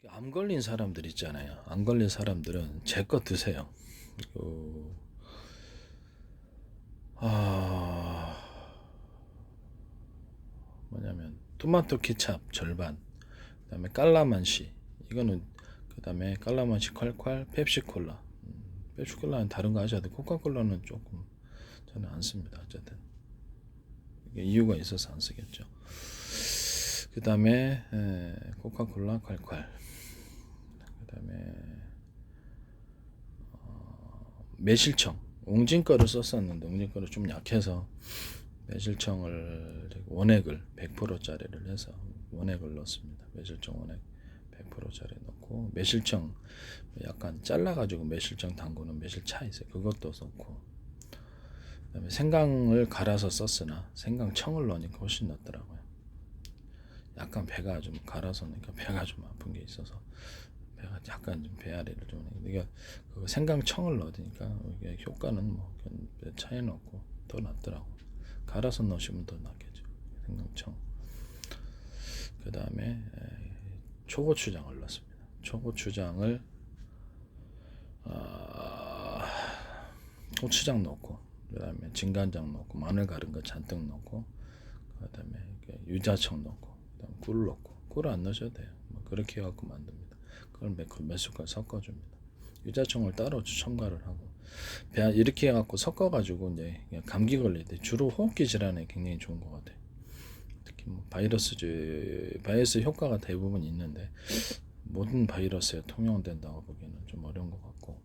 암 걸린 사람들 있잖아요. 암 걸린 사람들은 제 거 드세요. 그, 아, 뭐냐면 토마토 케찹 절반, 그다음에 깔라만시 이거는, 그다음에 깔라만시 콸콸, 펩시콜라. 펩시콜라는 다른 거 하셔도 코카콜라는 조금 저는 안 씁니다. 어쨌든 이게 이유가 있어서 안 쓰겠죠. 그다음에 코카콜라 콸콸. 그다음에 매실청, 옹진 거를 썼었는데 옹진 거를 좀 약해서 매실청을 원액을 100%짜리를 해서 원액을 넣습니다. 매실청 원액 100%짜리 넣고, 매실청 약간 잘라가지고 매실청 담그는 매실차 있어요. 그것도 넣고, 그다음에 생강을 갈아서 썼으나 생강청을 넣으니까 훨씬 낫더라고요. 약간 배가 좀 갈아서 넣으니까 배가 좀 아픈 게 있어서 배가 약간 좀 배앓이를 좀 해. 그러니까 그 생강청을 넣으니까 이게 효과는 뭐 차이는 없고 더 낫더라고. 갈아서 넣으시면 더 낫겠죠. 생강청. 그 다음에 초고추장을 넣습니다. 초고추장을 고추장 넣고, 그 다음에 진간장 넣고, 마늘 갈은 거 잔뜩 넣고, 그 다음에 유자청 넣고, 그 다음에 꿀 넣고, 꿀 안 넣으셔도 돼요. 뭐 그렇게 해갖고 만듭니다. 그걸 몇 숟갈 섞어줍니다. 유자청을 따로 첨가를 하고, 이렇게 해갖고 섞어가지고 이제 감기 걸릴 때 주로 호흡기 질환에 굉장히 좋은 것 같아요. 특히 뭐 바이러스 효과가 대부분 있는데 모든 바이러스에 통용된다고 보기에는 좀 어려운 것 같고,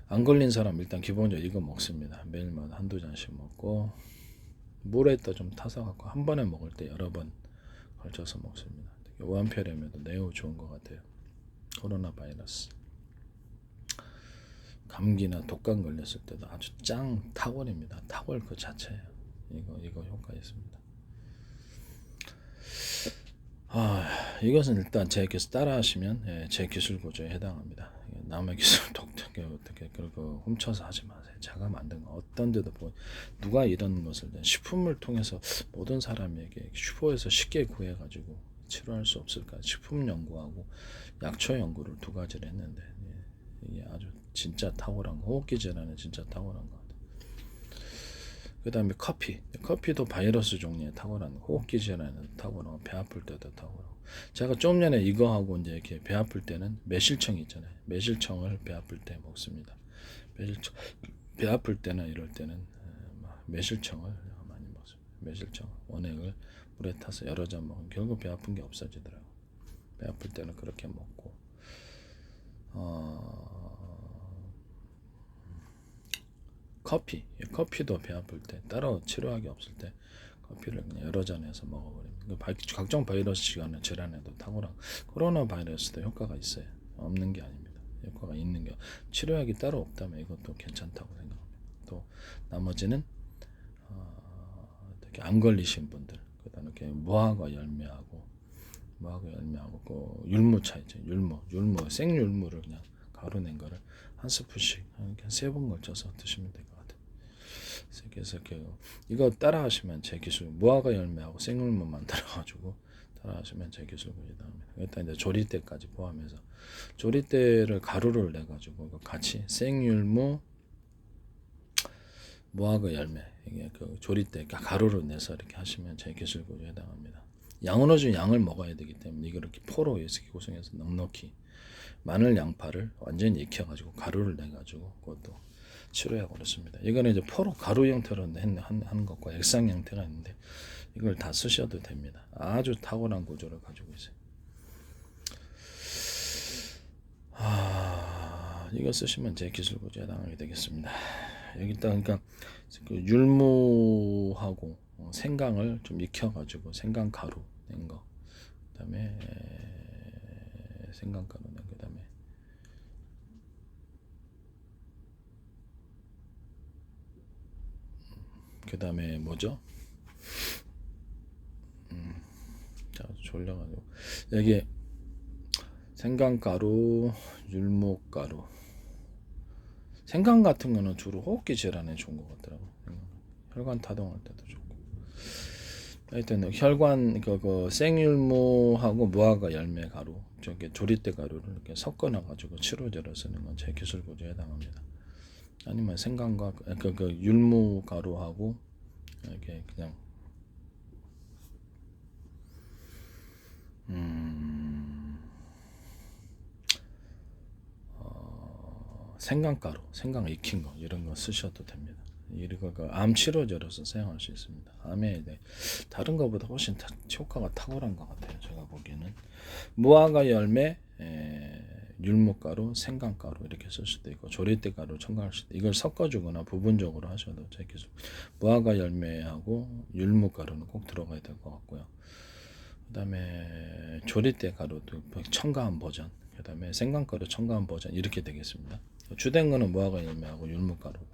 안 걸린 사람 일단 기본적으로 이거 먹습니다. 매일마다 한두 잔씩 먹고, 물에다 좀 타서 갖고 한 번에 먹을 때 여러 번 걸쳐서 먹습니다. 오한폐렴에도 매우 좋은 것 같아요. 코로나 바이러스, 감기나 독감 걸렸을 때도 아주 짱 탁월입니다. 탁월 그 자체예요. 이거 효과 있습니다. 이것은 일단 제 기술 따라하시면 제 기술 구조에 해당합니다. 남의 기술 독특하게 어떻게 그리고 훔쳐서 하지 마세요. 제가 만든 거 어떤 데도 누가 이런 것을 식품을 통해서 모든 사람에게 슈퍼에서 쉽게 구해가지고 치료할 수 없을까? 식품 연구하고 약초 연구를 두 가지를 했는데, 이게 아주 진짜 탁월한 거, 호흡기 질환은 진짜 탁월한 거. 그 다음에 커피도 바이러스 종류에 탁월한, 호흡기 질환에도 탁월하고 배 아플 때도 탁월하고. 제가 좀 전에 이거 하고 이제 이렇게 배 아플 때는 매실청 있잖아요. 매실청을 배 아플 때 먹습니다. 매실청 배 아플 때나 이럴 때는 매실청을 많이 먹습니다. 매실청 원액을 물에 타서 여러 잔 먹으면 결국 배 아픈 게 없어지더라고. 배 아플 때는 그렇게 먹고, 커피도 배 아플 때 따로 치료하기 없을 때 커피를 그냥 여러 잔 해서 먹어버립니다. 각종 바이러스 질환에도 탁월한, 코로나 바이러스도 효과가 있어요. 없는 게 아닙니다. 효과가 있는 게, 치료약이 따로 없다면 이것도 괜찮다고 생각합니다. 또 나머지는 특히 안 걸리신 분들, 그다음에 이렇게 무화과 열매하고 그 율무차 있죠. 율무 생율무를 그냥 가루 낸 거를 한 스푼씩 한 세 번 걸쳐서 드시면 될 것 같아요. 그래서 이거 따라하시면 제 기술, 무화과 열매하고 생율무 만들어가지고 따라하시면 제 기술입니다. 일단 이제 조리대까지 포함해서, 조리대를 가루를 내 가지고 같이 생율무, 무화과 열매, 이게 그 조리대 가루를 내서 이렇게 하시면 제 기술구조에 해당합니다. 양은어준 양을 먹어야 되기 때문에 이걸 이렇게 포로 이렇게 구성해서 넉넉히 마늘 양파를 완전히 익혀가지고 가루를 내가지고 그것도 치료하고 그렇습니다. 이거는 이제 포로 가루 형태로 하는 것과 액상 형태가 있는데 이걸 다 쓰셔도 됩니다. 아주 탁월한 구조를 가지고 있어요. 이거 쓰시면 제 기술 구조에 해당하게 되겠습니다. 여기다 그러니까 그 율무하고 생강을 좀 익혀가지고 생강 가루 낸 거, 그다음에 생강 가루 낸 거, 그다음에 뭐죠? 자, 졸려가지고 여기 생강가루, 율무가루. 생강 같은 거는 주로 호흡기 질환에 좋은 것 같더라고. 혈관 타동할 때도 좋고. 하여튼 혈관 그 생율무하고 무화과 열매 가루 저기 조리대 가루를 이렇게 섞어 놔 가지고 치료제로 쓰는 건 제 기술 구조에 해당합니다. 아니면 생강과 그 율무 가루하고 이렇게 그냥 생강가루, 생강 익힌 거 이런 거 쓰셔도 됩니다. 이거 그암 치료제로서 사용할 수 있습니다. 암에 다른 것보다 훨씬 효과가 탁월한 것 같아요. 제가 보기에는 무화과 열매, 율무가루, 생강가루 이렇게 쓸 수도 있고 조리대 가루 첨가할 수도 있고 이걸 섞어주거나 부분적으로 하셔도 제 기술. 무화과 열매하고 율무가루는 꼭 들어가야 될 것 같고요. 그다음에 조리대 가루도 첨가한 버전, 그다음에 생강가루 첨가한 버전 이렇게 되겠습니다. 주된 거는 무화과 열매하고 율무가루고,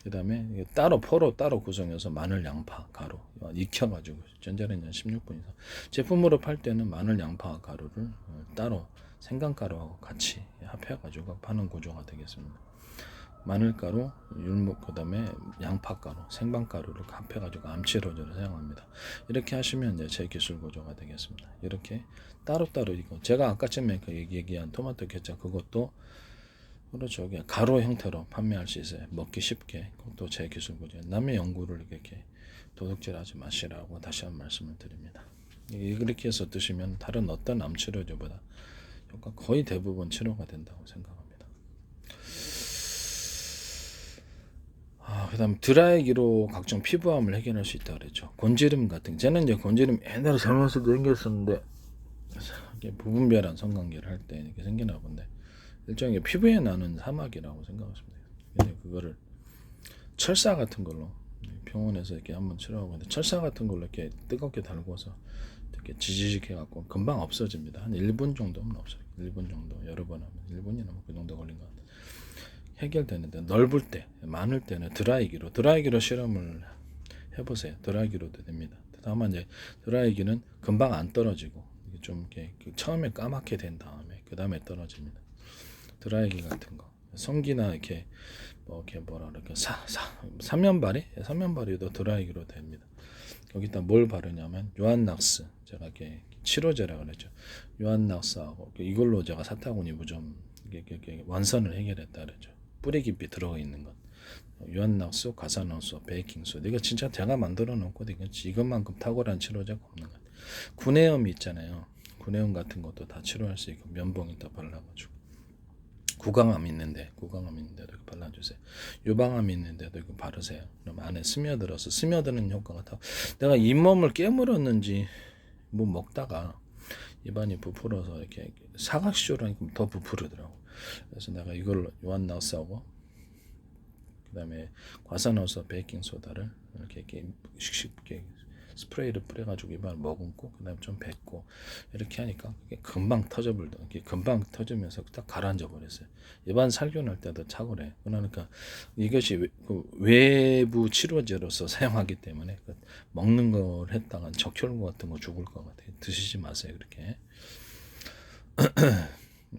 그다음에 따로 포로 따로 구성해서 마늘 양파 가루 익혀가지고 전자레인지 16분 이상 제품으로 팔 때는 마늘 양파 가루를 따로 생강가루하고 같이 합해가지고 파는 구조가 되겠습니다. 마늘가루, 율무, 그다음에 양파가루, 생강가루를 합해가지고 암치료제로 사용합니다. 이렇게 하시면 이제 제 기술 구조가 되겠습니다. 이렇게 따로따로 이거 제가 아까쯤에 그 얘기한 토마토 케첩 그것도 그렇죠. 가루 형태로 판매할 수 있어요. 먹기 쉽게. 또 제 기술 구조. 남의 연구를 이렇게 도둑질하지 마시라고 다시 한 말씀을 드립니다. 이렇게 해서 드시면 다른 어떤 암 치료제보다 효과 거의 대부분 치료가 된다고 생각합니다. 그다음 드라이기로 각종 피부암을 해결할 수 있다고 그랬죠. 곤지름 같은 저는 이제 곤지름 옛날에 젊었을 때 생겼었는데 부분별한 성관계를 할 때 이렇게 생기나 본데 일종의 피부에 나는 사막이라고 생각하시면 돼요. 근데 그거를 철사 같은 걸로 병원에서 이렇게 한번 치료하고 있는데 철사 같은 걸로 이렇게 뜨겁게 달궈서 이렇게 지지직 해갖고 금방 없어집니다. 한 1분 정도면 없어요. 1분 정도 여러 번 하면 1분이나 그 정도 걸린 것 같아요. 해결되는데 넓을 때 많을 때는 드라이기로 실험을 해보세요. 드라이기로도 됩니다. 다만 이제 드라이기는 금방 안 떨어지고 좀 이렇게 처음에 까맣게 된 다음에 그 다음에 떨어집니다. 드라이기 같은 거 성기나 이렇게 이렇게 뭐라 그럴까 삼면발이도 드라이기로 됩니다. 여기다 뭘 바르냐면 요한낙스 제가 이렇게 치료제라 그랬죠. 요한낙스하고 이걸로 제가 사타구니 무좀 완선을 해결했다 그랬죠. 뿌리 깊이 들어가 있는 것. 유한낙수, 가산화수, 베이킹소다. 이거 진짜 제가 만들어 놓고 이것만큼 탁월한 치료제가 없는 것 같아요. 구내염 있잖아요. 구내염 같은 것도 다 치료할 수 있고 면봉에다 발라가지고. 구강암 있는데도 이거 발라주세요. 유방암 있는데도 이거 바르세요. 그럼 안에 스며드는 효과가 다. 내가 잇몸을 깨물었는지 뭐 먹다가 입안이 부풀어서 이렇게 사각시조로 더 부풀더라고. 그래서 내가 이걸 요한낙스하고 그다음에 과산화수, 베이킹 소다를 이렇게 쉽게 스프레이를 뿌려가지고 입안을 머금고 그다음에 좀 뱉고 이렇게 하니까 금방 터져버리더라고요. 금방 터지면서 딱 가라앉아 버렸어요. 입안 살균할 때도 탁월해. 그러니까 이것이 외부 치료제로서 사용하기 때문에 먹는 걸 했다가 적혈구 같은 거 죽을 것 같아요. 드시지 마세요. 그렇게.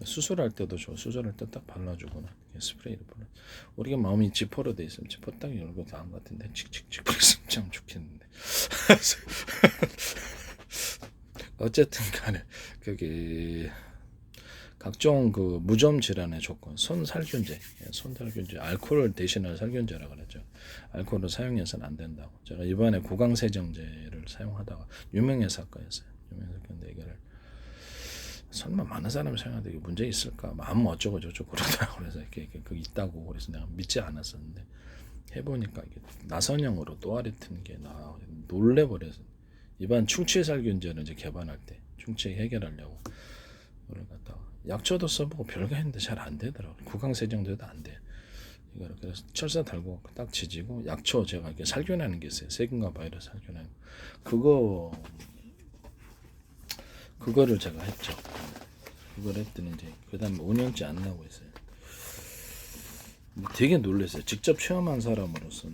수술할 때도 좋아. 수술할 때 딱 발라주거나 스프레이를 발라. 우리가 마음이 지퍼로 돼 있으면 지퍼 딱 열고 나은 것 같은데 칙칙칙 뿌렸으면 참 좋겠는데. 어쨌든 간에 그게 각종 그 무좀 질환의 조건, 손살균제, 알코올 대신할 살균제라 그랬죠. 알코올을 사용해서는 안 된다고. 제가 이번에 구강세정제를 사용하다가 유명 회사과였어요. 유명 회사과인데 이거를 설마 많은 사람이 사용하는데 이게 문제 있을까? 마음 어쩌고 저쩌고 그러더라고. 그래서 이렇게 있다고 그래서 내가 믿지 않았었는데 해보니까 이게 나선형으로 또아리 튼 게 나 놀래버려서 입안 충치살균제를 이제 개발할 때 충치 해결하려고 그걸 갖다가 약초도 써보고 별거 했는데 잘 안 되더라고. 구강세정제도 안 돼. 이거를 그래서 철사 달고 딱 지지고 약초 제가 이렇게 살균하는 게 있어요. 세균과 바이러스 살균하는 그거를 제가 했죠. 그걸 했더니 이제 그다음 5년째 안 나오고 있어요. 되게 놀랐어요. 직접 체험한 사람으로서.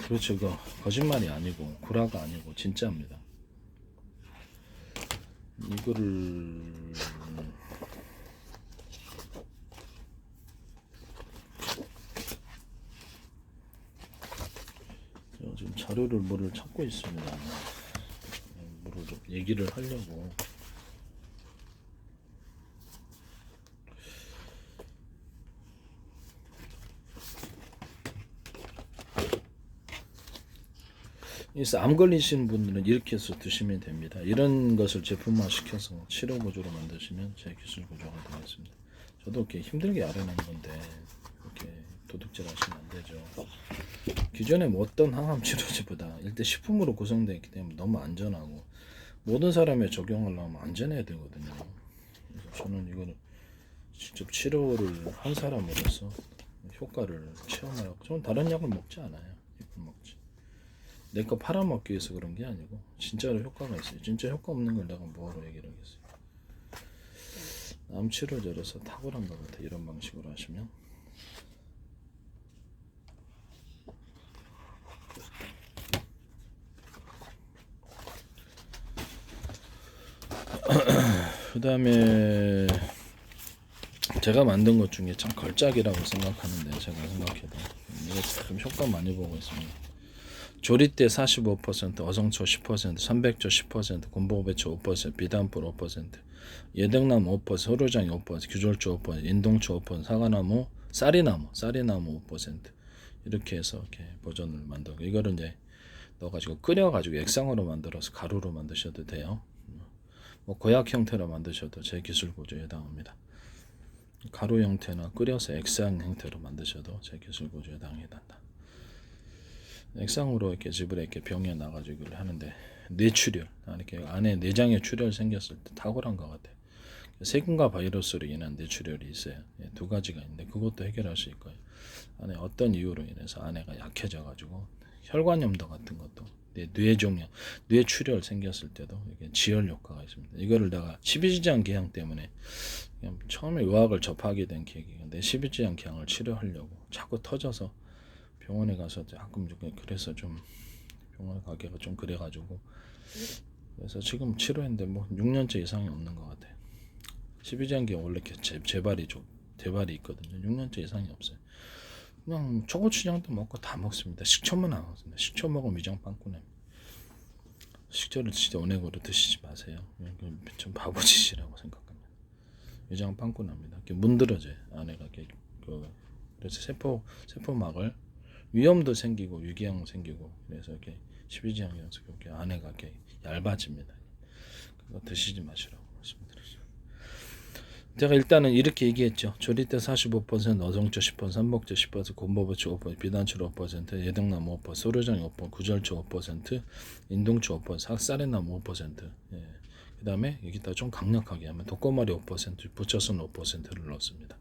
그렇죠. 이거 거짓말이 아니고 구라가 아니고 진짜입니다. 이거를 지금 자료를 뭐를 찾고 있습니다. 얘기를 하려고. 그래서 암 걸리시는 분들은 이렇게 해서 드시면 됩니다. 이런 것을 제품화 시켜서 치료 구조로 만드시면 제 기술 구조가 되겠습니다. 저도 이렇게 힘들게 알아낸 건데 이렇게 도둑질 하시면 안 되죠. 기존에 뭐 어떤 항암 치료제보다 일대 식품으로 구성되어 있기 때문에 너무 안전하고 모든 사람에 적용하려면 안전해야 되거든요. 그래서 저는 이거를 직접 치료를 한 사람으로서 효과를 체험하고, 저는 다른 약을 먹지 않아요. 이걸 먹지. 내 거 팔아먹기 위해서 그런 게 아니고 진짜로 효과가 있어요. 진짜 효과 없는 걸 내가 뭐하러 얘기를 하겠어요. 암 치료제로서 탁월한 것 같아. 이런 방식으로 하시면. 그 다음에 제가 만든 것 중에 참 걸작이라고 생각하는데, 제가 생각해도 이거 좀 효과 많이 보고 있습니다. 조리대 45%, 어성초 10%, 삼백조 10%, 곰보배추 5%, 비단불 5%, 예등나무 5%, 소르장이 5%, 규절초 5%, 인동초 5%, 사과나무, 쌀이나무 5% 이렇게 해서 이렇게 버전을 만들고, 이거를 이제 넣어가지고 끓여가지고 액상으로 만들어서 가루로 만드셔도 돼요. 뭐 고약 형태로 만드셔도 제 기술 구조에 해당합니다. 가루 형태나 끓여서 액상 형태로 만드셔도 제 기술 구조에 해당한다. 액상으로 이렇게 집을 이렇게 병에 나가지고 이걸 하는데, 뇌출혈, 이렇게 안에 내장에 출혈 생겼을 때 탁월한 것 같아요. 세균과 바이러스로 인한 뇌출혈이 있어요. 두 가지가 있는데 그것도 해결할 수 있고요. 안에 어떤 이유로 인해서 안에가 약해져가지고 혈관염도 같은 것도, 뇌종양, 뇌출혈 생겼을 때도 이게 지혈 효과가 있습니다. 이거를 내가 십이지장 기향 때문에 처음에 의학을 접하게 된 계기가, 내 십이지장 기향을 치료하려고 자꾸 터져서 병원에 가서 가끔 그래서 좀 병원 가기가 좀 그래가지고, 그래서 지금 치료했는데 뭐 6년째 이상이 없는 것 같아요. 십이지장기 원래 재발이 있거든요. 6년째 이상이 없어요. 그냥 초고추장도 먹고 다 먹습니다. 식초만 안 먹습니다. 식초 먹으면 위장 빵꾸납니다. 식초를 진짜 원액으로 드시지 마세요. 좀 바보짓이라고 생각합니다. 위장 빵꾸납니다. 이렇게 문드러져요. 안에가 이렇게 그래서 세포막을 위염도 생기고 유기양 생기고, 그래서 이렇게 십이지장이라서 이렇게 안에가 이렇게 얇아집니다. 그거 드시지 마시라고 말씀드렸어요. 제가 일단은 이렇게 얘기했죠. 조리대 45%, 어성초 10%, 삼복제 10%, 곰보배추 5%, 비단초 5%, 예등나무 5%, 소르장이 5%, 구절초 5%, 인동초 5%, 쌀이나무 5%. 예. 그 다음에 여기다 좀 강력하게 하면 독고마리 5%, 부처순 5%를 넣습니다.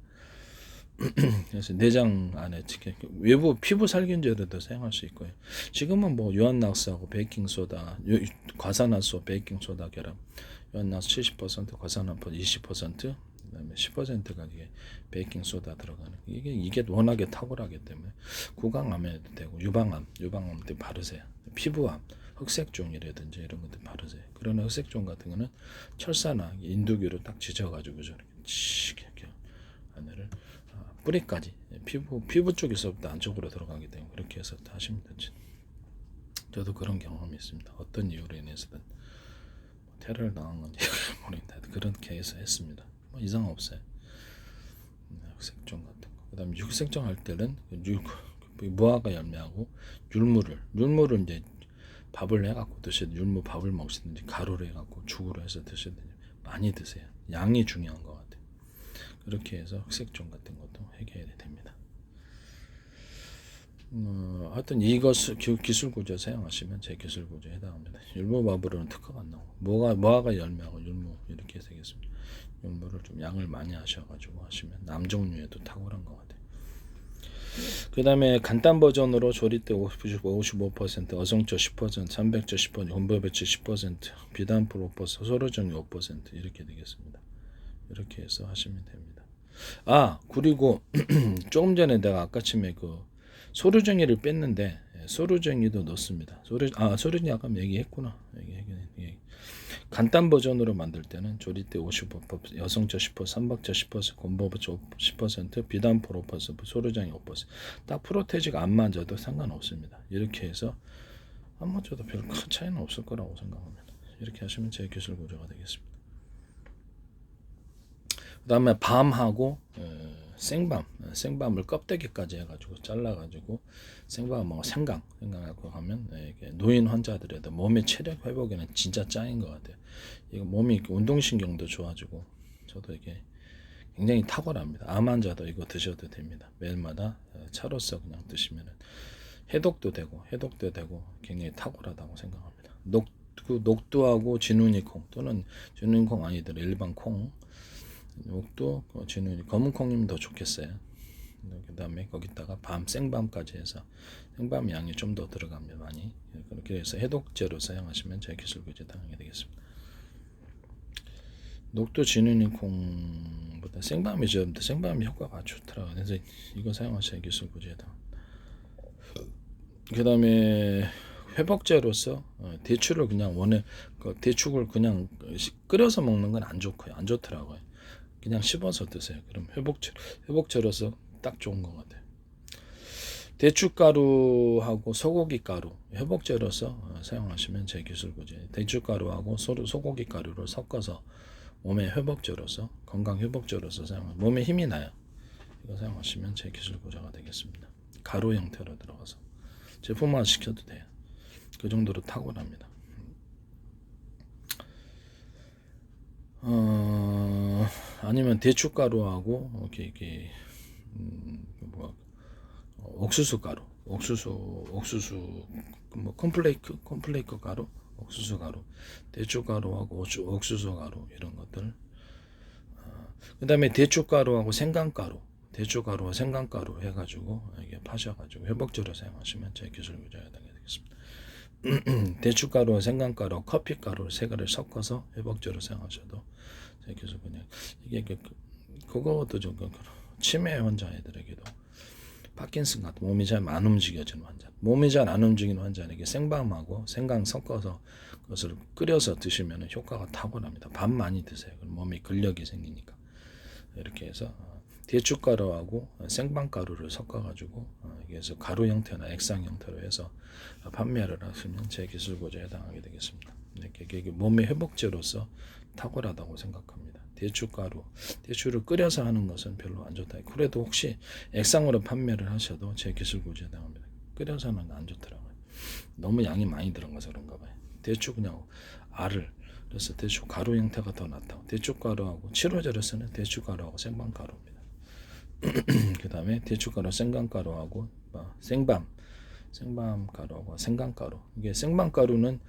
그래서 내장 안에 특히 외부 피부 살균제로도 사용할 수 있고요. 지금은 뭐 유한낙스하고 베이킹소다, 과산화수, 베이킹소다 결합, 유한낙스 70%, 과산화수 20%, 그다음에 10%가 이게 베이킹소다 들어가는, 이게 워낙에 탁월하기 때문에 구강암에도 되고 유방암 때 바르세요. 피부암, 흑색종이라든지 이런 것들 바르세요. 그러나 흑색종 같은 거는 철사나 인두기로 딱 지져가지고 저렇게 이렇게 안에를 뿌리까지 피부 쪽에서부터 안쪽으로 들어가기 때문에 그렇게 해서 하시면 되지. 저도 그런 경험이 있습니다. 어떤 이유로 인해서든 테러를 당한 건지 모르겠다. 그렇게 해서 했습니다. 뭐 이상 없어요. 흑색종 같은 거. 그다음에 육색종 할 때는 무화과 열매하고 율무를 이제 밥을 해갖고 드시든, 율무 밥을 먹시든지 가루로 해갖고 죽으로 해서 드시든지 많이 드세요. 양이 중요한 것 같아요. 그렇게 해서 흑색종 같은 것도 해결이 됩니다. 하여튼 이것을 기술 구조 사용하시면 제 기술 구조에 해당합니다. 율무밥으로는 특허가 안 나오고, 무화과 열매하고 율무 이렇게 되겠습니다. 율무를 좀 양을 많이 하셔가지고 하시면 남 종류에도 탁월한 것 같아요. 그 다음에 간단 버전으로 조리대 55%, 어성초 10%, 삼백조 10%, 곰보배추 10%, 비단풀 5%, 소르정이 5% 이렇게 되겠습니다. 이렇게 해서 하시면 됩니다. 그리고 조금 전에 내가 아까쯤에 그 소르정이를 뺐는데, 소르정이도 넣습니다. 소르정이 아까 얘기했구나. 간단 버전으로 만들 때는 조리대 55%, 여성초 10%, 삼박자 10%, 곰보배추 10%, 비단풀 5%, 소르장이 5%. 딱 프로테지가 안 맞아도 상관없습니다. 이렇게 해서 안 맞아도 별 큰 차이는 없을 거라고 생각합니다. 이렇게 하시면 제 기술 구조가 되겠습니다. 그 다음에 밤하고 생밤을 껍데기까지 해가지고 잘라가지고 생밤하고 생강하고 하면 이게 노인 환자들에도 몸의 체력 회복에는 진짜 짱인 것 같아요. 이거 몸이 운동신경도 좋아지고 저도 이게 굉장히 탁월합니다. 암 환자도 이거 드셔도 됩니다. 매일마다 차로서 그냥 드시면 해독도 되고 굉장히 탁월하다고 생각합니다. 녹두하고 진우니콩 또는 진우니콩 아니더라도 일반 콩, 녹두, 진우니 검은 콩이면 더 좋겠어요. 그 다음에 거기다가 생밤까지 해서 생밤 양이 좀 더 들어갑니다. 많이. 그렇게 해서 해독제로 사용하시면 제 기술구제 당하게 되겠습니다. 녹두 진우니콩보다 생밤이 효과가 효과가 좋더라고요. 그래서 이거 사용하셔야 기술구제다. 그 다음에 회복제로서 대추를 그냥 대추를 그냥 끓여서 먹는 건 안 좋더라고요. 그냥 씹어서 드세요. 그럼 회복제로서 딱 좋은 것 같아요. 대추가루하고 소고기 가루 회복제로서 사용하시면 제 기술구제. 대추가루하고 소고기 가루를 섞어서 몸의 회복제로서 건강 회복제로서 사용하면 몸에 힘이 나요. 이거 사용하시면 제 기술구제가 되겠습니다. 가루 형태로 들어가서 제품화 시켜도 돼요. 그 정도로 탁월합니다. 아니면 대추가루하고 이렇게 옥수수 가루, 옥수수 뭐 콘플레이크 가루, 옥수수 가루, 대추가루하고 옥수수 가루 이런 것들. 그다음에 대추가루하고 대추가루와 생강가루 해가지고 이게 파셔가지고 회복제로 사용하시면 제 기술 구조가 되겠습니다. 대추가루와 생강가루, 커피가루 세 가지를 섞어서 회복제로 사용하셔도 제 기술 구조. 이게 그것도 좀 치매 환자애들에게도 파킨슨 같은 몸이 잘 안 움직여지는 환자, 몸이 잘 안 움직이는 환자에게 생밤하고 생강 섞어서 그것을 끓여서 드시면 효과가 탁월합니다. 밥 많이 드세요. 그럼 몸에 근력이 생기니까. 이렇게 해서 대추가루하고 생밤가루를 섞어가지고 그래서 가루 형태나 액상 형태로 해서 판매를 하시면 제 기술구조에 해당하게 되겠습니다. 이게 몸의 회복제로서 탁월하다고 생각합니다. 대추를 끓여서 하는 것은 별로 안 좋다. 그래도 혹시 액상으로 판매를 하셔도 제 기술구조에 해당합니다. 끓여서 하는 건 안 좋더라고요. 너무 양이 많이 들어가서 그런가 봐요. 대추 그냥 알을 그래서 대추 가루 형태가 더 낫다고. 대추가루하고 치료제로 쓰는 대추가루하고 생밤가루입니다. 그 다음에 대추가루, 생강가루하고 생밤가루하고 생강가루. 이게 생밤가루는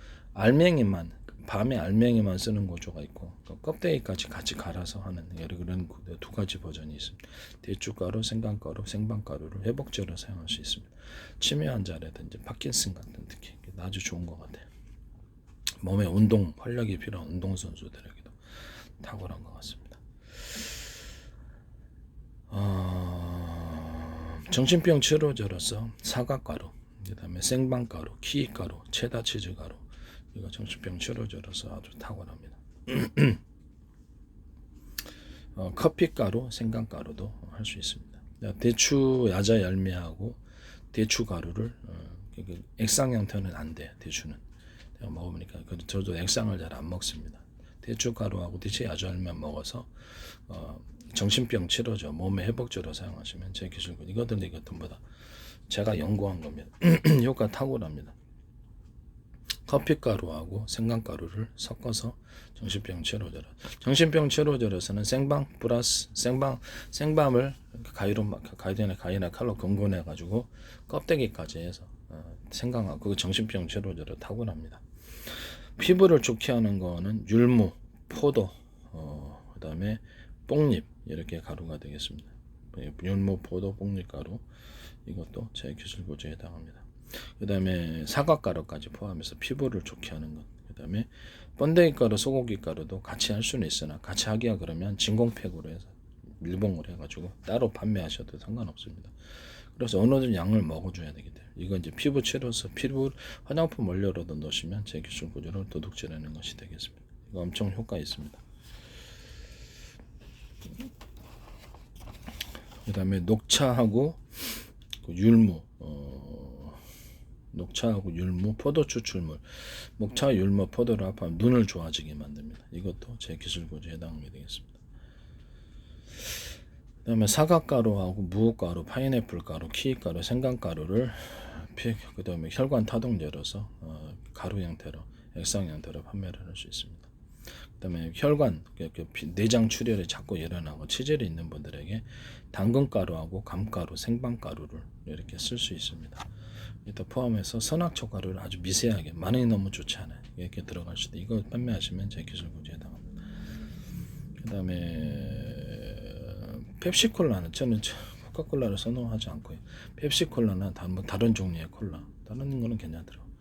밤에 알맹이만 쓰는 구조가 있고 껍데기까지 같이 갈아서 하는 그런 두 가지 버전이 있습니다. 대추가루, 생강가루, 생밤가루를 회복제로 사용할 수 있습니다. 치매 환자라든지 파킨슨 같은 특히 아주 좋은 것 같아요. 몸에 활력이 필요한 운동선수들에게도 탁월한 것 같습니다. 정신병 치료제로서 사과가루, 그 다음에 생방가루, 키위가루, 체다치즈가루 이거 정신병 치료제로서 아주 탁월합니다. 커피가루, 생강가루도 할 수 있습니다. 대추 야자 열매하고 대추가루를 액상 형태는 안 돼요. 대추는 내가 먹어보니까 저도 액상을 잘 안 먹습니다. 대추가루하고 대추 야자 열매 먹어서 정신병 치료제, 몸의 회복제로 사용하시면 제 기술은 이것도 전부 다 제가 연구한 겁니다. 효과 탁월합니다. 커피가루하고 생강가루를 섞어서 정신병 치료제로서는 생밤 플러스 생밤을 가위나 칼로 검건해 가지고 껍데기까지 해서 생강하고 그 정신병 치료제로 탁월합니다. 피부를 좋게 하는 거는 율무, 포도, 그다음에 뽕잎 이렇게 가루가 되겠습니다. 율무, 포도, 뽕잎 가루 이것도 제 기술 구조에 해당합니다. 그 다음에 사과가루까지 포함해서 피부를 좋게 하는 것. 그 다음에 번데기가루, 소고기가루도 같이 할 수는 있으나 같이 하기가 그러면 진공팩으로 해서 밀봉을 해가지고 따로 판매하셔도 상관없습니다. 그래서 어느 정도 양을 먹어줘야 되기 때문에 이건 이제 피부 치료서 피부 화장품 원료로도 넣으시면 제 기술 구조를 도둑질하는 것이 되겠습니다. 이거 엄청 효과 있습니다. 그 다음에 녹차하고 율무 녹차하고 율무, 포도 추출물, 목차, 율무, 포도를 합하면 눈을 좋아지게 만듭니다. 이것도 제 기술고지에 해당하게 되겠습니다. 그 다음에 사과가루하고 무가루, 파인애플 가루, 키위가루, 생강가루를 그 다음에 혈관 타동제로서 가루 형태로, 액상 형태로 판매를 할 수 있습니다. 그 다음에 혈관, 내장 출혈이 자꾸 일어나고 치질이 있는 분들에게 당근가루하고 감가루, 생방가루를 이렇게 쓸 수 있습니다. 이또 포함해서 선악초 가루를 아주 미세하게, 많이 너무 좋지 않아요. 이렇게 들어갈 수도, 이거 판매하시면 제 기술고지에 해당합니다. 그 다음에 펩시콜라는 저는 코카콜라를 선호하지 않고요. 펩시콜라나 다른 종류의 콜라, 다른 거는 괜찮더라고요.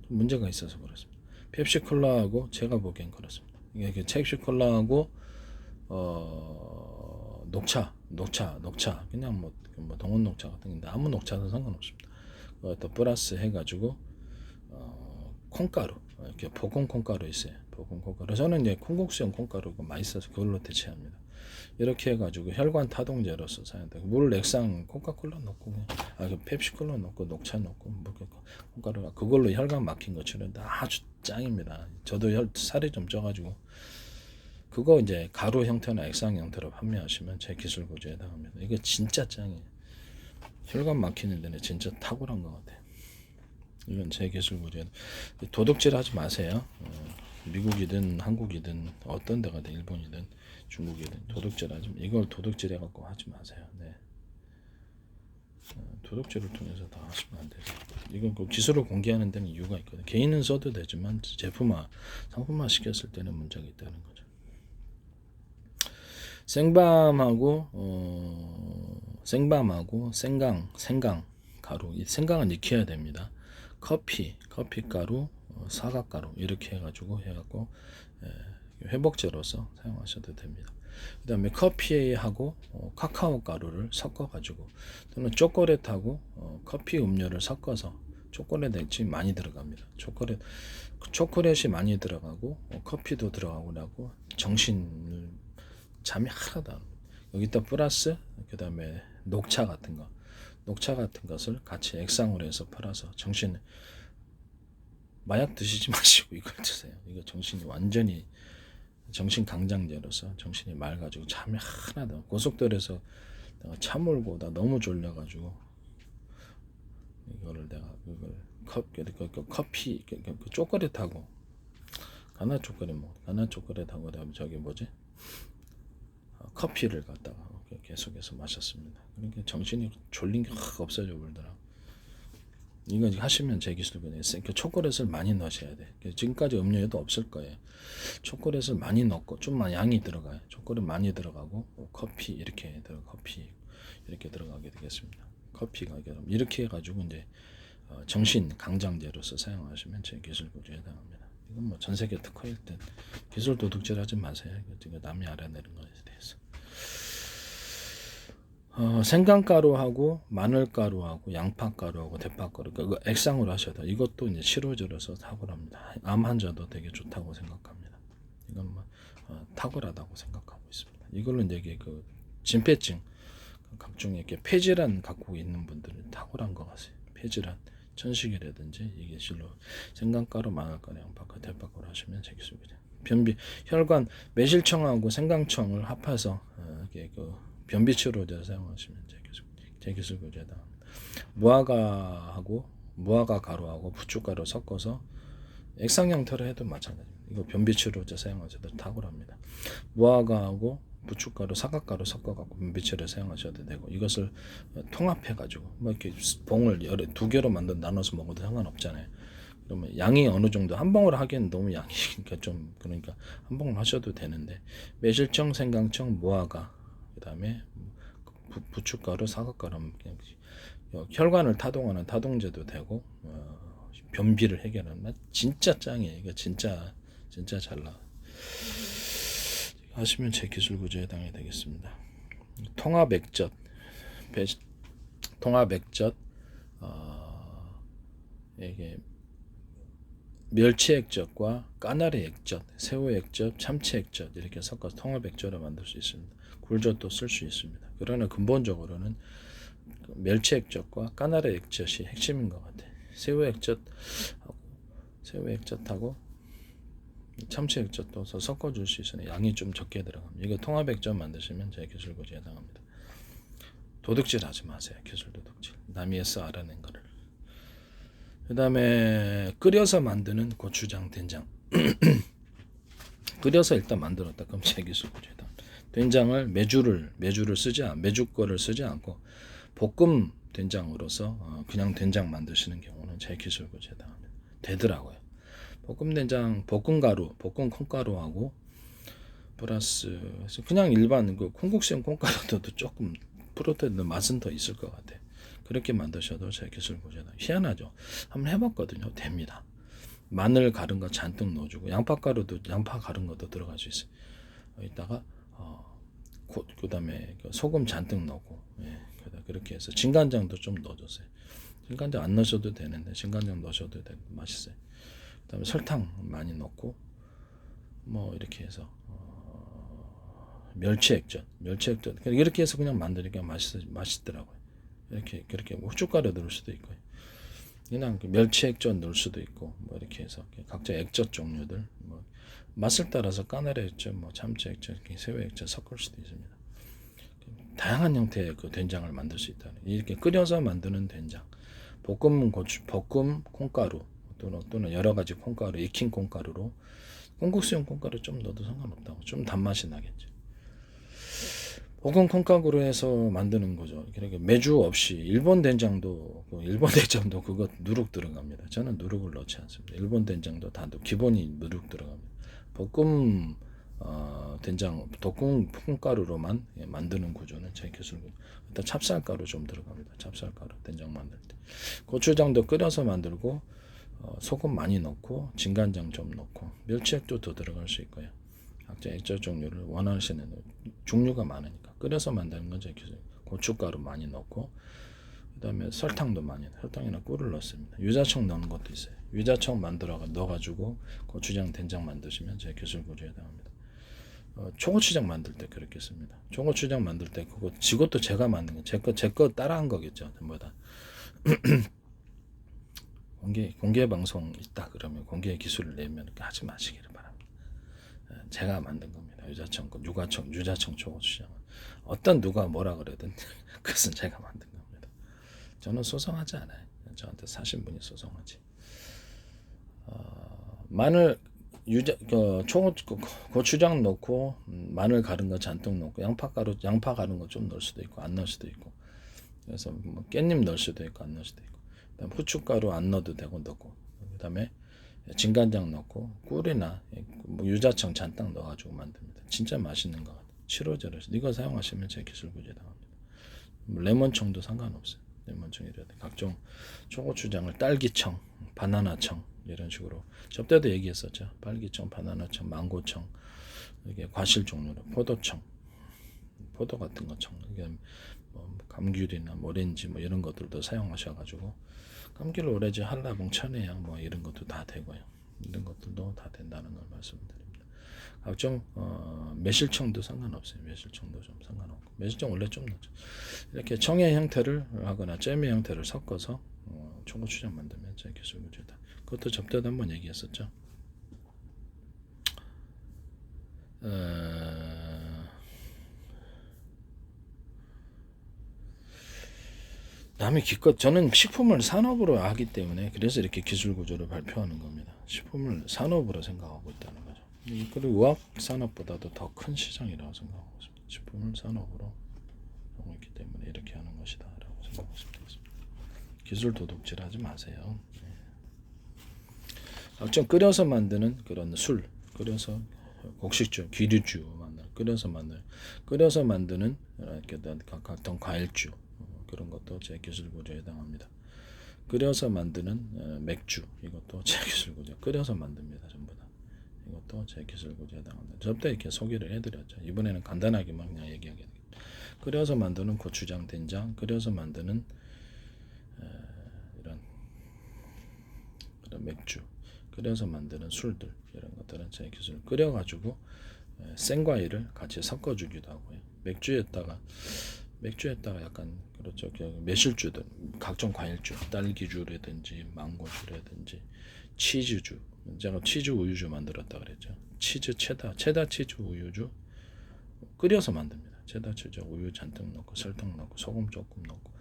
좀 문제가 있어서 그렇습니다. 펩시콜라하고 제가 보기엔 그렇습니다. 이게 펩시콜라하고 녹차 그냥 뭐 동원 녹차 같은 건데 아무 녹차도 상관없습니다. 또 플러스 해가지고 콩가루, 이렇게 볶은 콩가루 있어요. 볶은 콩가루. 저는 이제 콩국수용 콩가루가 맛있어서 그걸로 대체합니다. 이렇게 해가지고 혈관 타동제로서 사용되고, 물 액상 코카콜라 넣고 그 펩시콜라 넣고 녹차 넣고 콩가루가 그걸로 혈관 막힌 거 치료인데 아주 짱입니다. 저도 살이 좀 쪄가지고 그거 이제 가루 형태나 액상 형태로 판매하시면 제 기술고지에 해당합니다. 이거 진짜 짱이에요. 혈관 막히는 데는 진짜 탁월한 것 같아요. 이건 제 기술고지에. 도둑질 하지 마세요. 미국이든 한국이든 어떤 데가 든 일본이든 중국이든 도둑질 하지, 이걸 도둑질 해갖고 하지 마세요. 네. 도둑질을 통해서 다 하시면 안 되죠. 이건 그 기술을 공개하는 데는 이유가 있거든요. 개인은 써도 되지만 제품화, 상품화 시켰을 때는 문제가 있다는 거죠. 생밤하고 생강 가루, 이 생강은 익혀야 됩니다. 커피 가루, 사과가루 이렇게 해가지고 회복제로서 사용하셔도 됩니다. 그 다음에 커피하고 카카오 가루를 섞어가지고, 또는 초콜릿하고 커피 음료를 섞어서, 초콜릿 액이 많이 들어갑니다. 초콜릿이 많이 들어가고 커피도 들어가고 정신을 잠이 하나도 안 옵니다. 여기다 플러스 그 다음에 녹차 같은 것을 같이 액상으로 해서 팔아서 정신, 마약 드시지 마시고 이걸 드세요. 이거 정신이 완전히 정신 강장제로서 정신이 맑아지고 잠이 하나도, 고속도로에서 내가 차 몰고 나 너무 졸려가지고 이거를 내가 커피 초콜릿하고 가나 초콜릿하고 그다음에 저기 뭐지 커피를 갖다가 계속해서 마셨습니다. 그러니까 정신이 졸린 게 확 없어져 버리더라고. 이거 하시면 제 기술이거든요. 초콜릿을 많이 넣으셔야 돼. 지금까지 음료에도 없을 거예요. 초콜릿을 많이 넣고 좀 양이 들어가요. 초콜릿 많이 들어가고 커피 이렇게 들어가게 되겠습니다. 커피가 이렇게 해가지고 이제 정신 강장제로서 사용하시면 제 기술고지에 해당합니다. 이건 뭐 전 세계 특허일 때 기술 도둑질 하지 마세요. 이거 남이 알아내는 거에 대해서. 생강가루하고 마늘가루하고 양파가루하고 대파가루, 그러니까 액상으로 하셔도 이것도 이제 치료제로서 탁월합니다. 암 환자도 되게 좋다고 생각합니다. 이건 뭐 탁월하다고 생각하고 있습니다. 이걸로 이제 그 진폐증, 각종 이렇게 폐질환 갖고 있는 분들은 탁월한 것 같아요. 폐질환, 천식이라든지 이게 실로 생강가루, 마늘가루, 양파가루, 대파가루 하시면 제 기술이죠. 변비, 혈관, 매실청하고 생강청을 합해서 이게 변비 치료제를 사용하시면 제 기술고지에 해당합니다. 무화과 가루하고 부추가루 섞어서 액상 형태로 해도 마찬가지입니다. 이거 변비 치료제 사용하셔도 탁월합니다. 무화과하고 부추가루, 사과가루 섞어갖고 변비 치료에 사용하셔도 되고, 이것을 통합해가지고 뭐 이렇게 봉을 두 개로 나눠서 먹어도 상관없잖아요. 그러면 양이 어느 정도, 한 봉을 하기엔 너무 양이 그러니까 한 봉을 하셔도 되는데, 매실청, 생강청, 무화과, 그 다음에 부추가루, 사과가루, 혈관을 타동하는 타동제도 되고 변비를 해결하는 진짜 짱이에요. 이거 진짜 잘 나와. 하시면 제 기술고지에 해당이 되겠습니다. 통합액젓, 이게 멸치액젓과 까나리 액젓, 새우액젓, 참치액젓 이렇게 섞어서 통합액젓을 만들 수 있습니다. 굴젓도 쓸 수 있습니다. 그러나 근본적으로는 멸치액젓과 까나리 액젓이 핵심인 것 같아요. 새우 액젓하고 참치 액젓도 섞어줄 수 있으니 양이 좀 적게 들어갑니다. 이거 통합 액젓 만드시면 제 기술고지에 해당합니다. 도둑질 하지 마세요. 기술 도둑질. 남이 애써 알아낸 거를. 그 다음에 끓여서 만드는 고추장, 된장. 끓여서 일단 만들었다. 그럼 제 기술고지에 해당. 된장을 메주 거를 쓰지 않고 볶음 된장으로서 그냥 된장 만드시는 경우는 제 기술고지에 해당합니다. 되더라고요. 볶음 된장, 볶음 콩가루하고 플러스 그냥 일반 그 콩국수용 콩가루도 조금 프로테인 맛은 더 있을 것 같아요. 그렇게 만드셔도 제 기술고지에다 희한하죠. 한번 해봤거든요. 됩니다. 마늘 가른 거 잔뜩 넣어주고 양파 가른 것도 들어갈 수 있어요. 여기다가 그다음에 소금 잔뜩 넣고 그렇게 해서 진간장도 좀 넣어줬어요. 진간장 안 넣으셔도 되는데 진간장 넣으셔도 되고 맛있어요. 그다음에 설탕 많이 넣고 뭐 이렇게 해서 멸치 액젓 이렇게 해서 그냥 만드니까 맛있더라고요. 이렇게 그렇게 뭐 후춧가루 넣을 수도 있고요. 그냥 멸치 액젓 넣을 수도 있고 뭐 이렇게 해서 각자 액젓 종류들 뭐 맛을 따라서 까나리 액젓, 뭐 참치 액젓, 새우 액젓 섞을 수도 있습니다. 다양한 형태의 그 된장을 만들 수 있다. 이렇게 끓여서 만드는 된장, 볶음 콩가루 또는 여러 가지 콩가루, 익힌 콩가루로 콩국수용 콩가루 좀 넣어도 상관없다고. 좀 단맛이 나겠죠. 볶음 콩가루로 해서 만드는 거죠. 그러니까 메주 없이 일본 된장도 그거 누룩 들어갑니다. 저는 누룩을 넣지 않습니다. 일본 된장도 다 기본이 누룩 들어갑니다. 볶음 콩가루로만 만드는 구조는 제 기술고. 일단 찹쌀가루 좀 들어갑니다. 찹쌀가루 된장 만들 때. 고추장도 끓여서 만들고 소금 많이 넣고 진간장 좀 넣고 멸치액도 더 들어갈 수 있고요. 각자 액젓 종류를 원하시는 종류가 많으니까 끓여서 만드는 건 제 기술. 고춧가루 많이 넣고 그다음에 설탕이나 꿀을 넣습니다. 유자청 넣는 것도 있어요. 유자청 넣어가지고 고추장 된장 만드시면 제 기술고지에 해당합니다. 초고추장 만들 때 그렇게 씁니다. 초고추장 만들 때 이것도 제가 만든 거, 제 거 따라한 거겠죠. 전부 다. 공개 방송 있다 그러면 공개 기술을 내면 하지 마시기를 바랍니다. 제가 만든 겁니다. 유자청 초고추장. 어떤 누가 뭐라 그러든 그것은 제가 만든 겁니다. 저는 소송하지 않아요. 저한테 사신 분이 소송하지. 마늘 고추장 넣고 마늘 가른 거 잔뜩 넣고 양파 가른 거 좀 넣을 수도 있고 안 넣을 수도 있고 그래서 뭐 깻잎 넣을 수도 있고 안 넣을 수도 있고 그다음 후춧가루 안 넣어도 되고 넣고 그다음에 진간장 넣고 꿀이나 뭐 유자청 잔뜩 넣어가지고 만듭니다. 진짜 맛있는 것 같아요. 7호제로 이거 사용하시면 제 기술고지에 해당합니다. 레몬청도 상관없어요. 레몬청이라든지 각종 초고추장을 딸기청, 바나나청 이런 식으로 저때도 얘기했었죠. 딸기청, 바나나청, 망고청 이게 과실 종류로 포도청, 포도 같은 거 청, 이게 뭐 감귤이나 오렌지 뭐 이런 것들도 사용하셔가지고 감귤, 오렌지, 한라봉, 천혜향 뭐 이런 것도 다 되고요. 이런 것들도 다 된다는 걸 말씀드립니다. 각종 매실청도 상관없어요. 매실청도 좀 상관없고 매실청 원래 좀 넣죠. 이렇게 청의 형태를 하거나 잼의 형태를 섞어서 초고추장 만들면 제 기술고지다. 그것도 접대도 한번 얘기했었죠. 남의 기껏 저는 식품을 산업으로 하기 때문에 그래서 이렇게 기술 구조를 발표하는 겁니다. 식품을 산업으로 생각하고 있다는 거죠. 그리고 의학 산업보다도 더 큰 시장이라고 생각하고 있습니다. 식품을 산업으로 하고 있기 때문에 이렇게 하는 것이다라고 생각하시면 되겠습니다. 기술 도둑질하지 마세요. 좀 끓여서 만드는 그런 끓여서 곡식주, 기류주 끓여서 만드는 각종 과일주 그런 것도 제 기술고지에 해당합니다. 끓여서 만드는 맥주 이것도 제 기술고지 끓여서 만듭니다. 전부 다 이것도 제 기술고지에 해당합니다. 저때 이렇게 소개를 해드렸죠. 이번에는 간단하게만 그냥 얘기하게 됩니다. 끓여서 만드는 고추장, 된장, 끓여서 만드는 이런 맥주, 끓여서 만드는 술들 이런 것들은 제 기술 끓여가지고 생과일을 같이 섞어주기도 하고요. 맥주에다가 맥주에다가 약간 그렇죠. 매실주들, 각종 과일주, 딸기주라든지 망고주라든지 치즈주. 제가 치즈 우유주 만들었다 그랬죠. 치즈 체다 치즈 우유주 끓여서 만듭니다. 체다 치즈 우유 잔뜩 넣고 설탕 넣고 소금 조금 넣고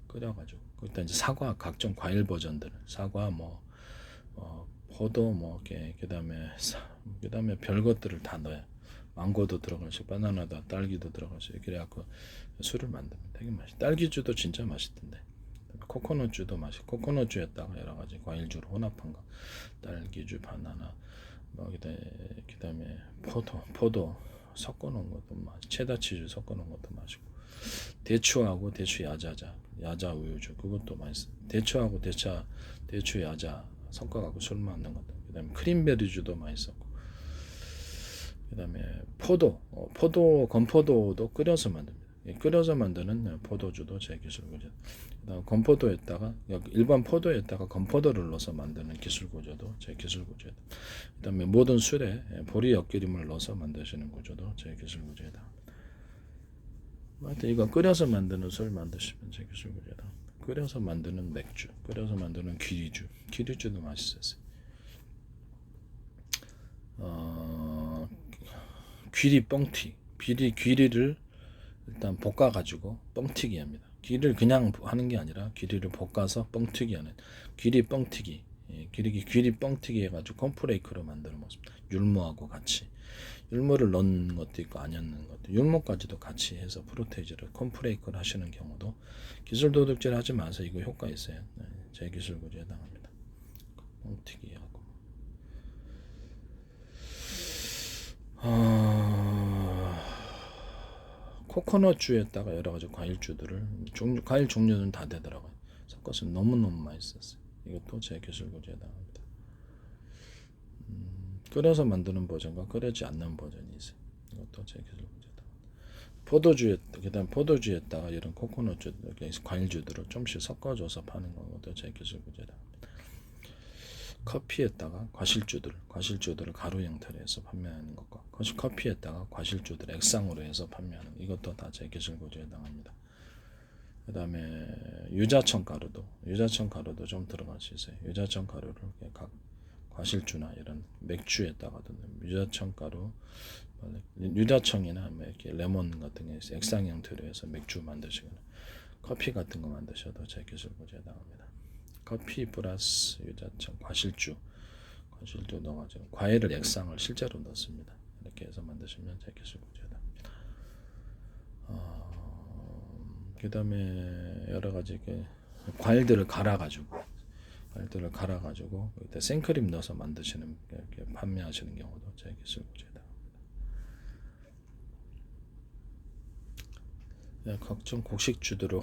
끓여가지고 거기다 이제 사과 각종 과일 버전들, 사과 뭐 포도 뭐 그다음에 별 것들을 다 넣어요. 망고도 들어가시, 바나나도 딸기도 들어가시. 그래갖고 술을 만듭니다. 되게 맛있. 딸기주도 진짜 맛있던데. 코코넛주도 맛있. 코코넛주에다가 여러 가지 과일주를 혼합한 거. 딸기주, 바나나, 뭐 그다음에 포도 섞어놓은 것도 맛. 체다치즈 섞어놓은 것도 맛있고. 대추하고 대추 야자 우유주 그것도 맛있어. 대추하고 대추 야자 섞어갖고 술 만든 것도. 그다음에 크림베리주도 맛있었고. 그다음에 건포도도 끓여서 만듭니다. 끓여서 만드는 포도주도 제 기술구조. 그다음 건포도에다가 일반 포도에다가 건포도를 넣어서 만드는 기술구조도 제 기술구조다. 그다음에 모든 술에 보리 엿기름을 넣어서 만드시는 구조도 제 기술구조다. 하여튼 이거 끓여서 만드는 술 만드시면 제 기술구조다. 끓여서 만드는 맥주, 끓여서 만드는 귀리주도 맛있었어요. 귀리 뻥튀, 귀리를 일단 볶아가지고 뻥튀기 합니다. 귀리를 그냥 하는 게 아니라 귀리를 볶아서 뻥튀기 하는 귀리 뻥튀기. 귀리 뻥튀기 해가지고 콘프레이크로 만들어 먹습니다. 율무하고 같이. 율무를 넣는 것도 있고 안 넣는 것도, 율무까지도 같이 해서 프로테이즈를 콘프레이크를 하시는 경우도 기술 도둑질 하지 마세요. 이거 효과 있어요. 제 기술 구조에 해당합니다. 뻥튀기하고. 코코넛주에다가 여러 가지 과일주들을 과일 종류는 다 되더라고요. 섞어서 너무너무 맛있었어요. 이것도 제 기술 구조에 해당합니다. 끓여서 만드는 버전과 끓이지 않는 버전이 있어요. 이것도 제 기술 구조에 그다음 포도주에다가 이런 코코넛주 과일주들을 좀씩 섞어줘서 파는 것도 제 기술 구조에 해당합니다. 커피에다가 과실주들을 가루 형태로 해서 판매하는 것과 커피에다가 과실주들 액상으로 해서 판매하는 이것도 다 제 기술 구조에 해당합니다. 그 다음에 유자청 가루도 좀 들어갈 수 있어요. 유자청 가루를 각 과실주나 이런 맥주에다가도 유자청 가루, 유자청이나 뭐 이렇게 레몬 같은 게 있어요. 액상 형태로 해서 맥주 만드시거나 커피 같은 거 만드셔도 제 기술 구조에 해당합니다. 커피 플러스 유자청, 과실주 넣어가지고 과일을 액상을 실제로 넣습니다. 이렇게 해서 만드시면 제 기술 구조다. 그 다음에 여러 가지 과일들을 갈아가지고 그때 생크림 넣어서 만드시는 이렇게 판매하시는 경우도 제 기술 구조다. 각종 곡식주들을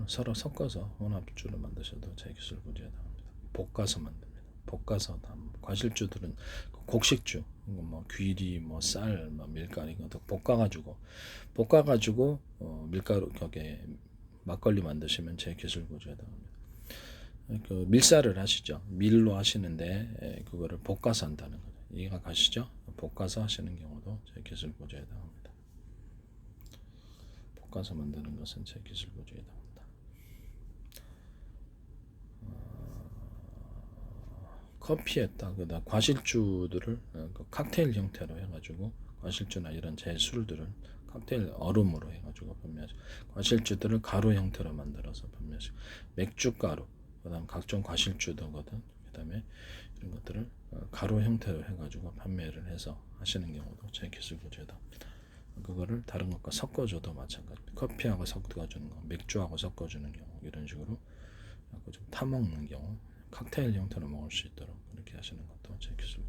서로 섞어서 혼합주를 만드셔도 제 기술 구조에 해당합니다. 볶아서 만듭니다. 과실주들은 곡식주, 뭐 귀리, 뭐 쌀, 뭐 밀가루 이런 것도 볶아가지고 밀가루 격에 막걸리 만드시면 제 기술 구조에 해당합니다. 그 밀쌀을 하시죠. 밀로 하시는데 그거를 볶아서 한다는 거죠. 이해가 가시죠? 볶아서 하시는 경우도 제 기술 구조에 해당합니다. 볶아서 만드는 것은 제 기술 구조에 해당합니다. 커피에다 과실주들을 칵테일 형태로 해가지고 과실주나 이런 제 술들을 칵테일 얼음으로 해가지고 판매하죠. 과실주들을 가루 형태로 만들어서 판매하죠. 맥주가루, 그다음 각종 과실주도거든. 그다음에 이런 것들을 가루 형태로 해가지고 판매를 해서 하시는 경우도 제 기술 구조다. 그거를 다른 것과 섞어줘도 마찬가지입니다. 커피하고 섞어주는 거, 맥주하고 섞어주는 경우 이런 식으로 좀 타먹는 경우 칵테일 형태로 먹을 수 있도록 그렇게 하시는 것도 제 기술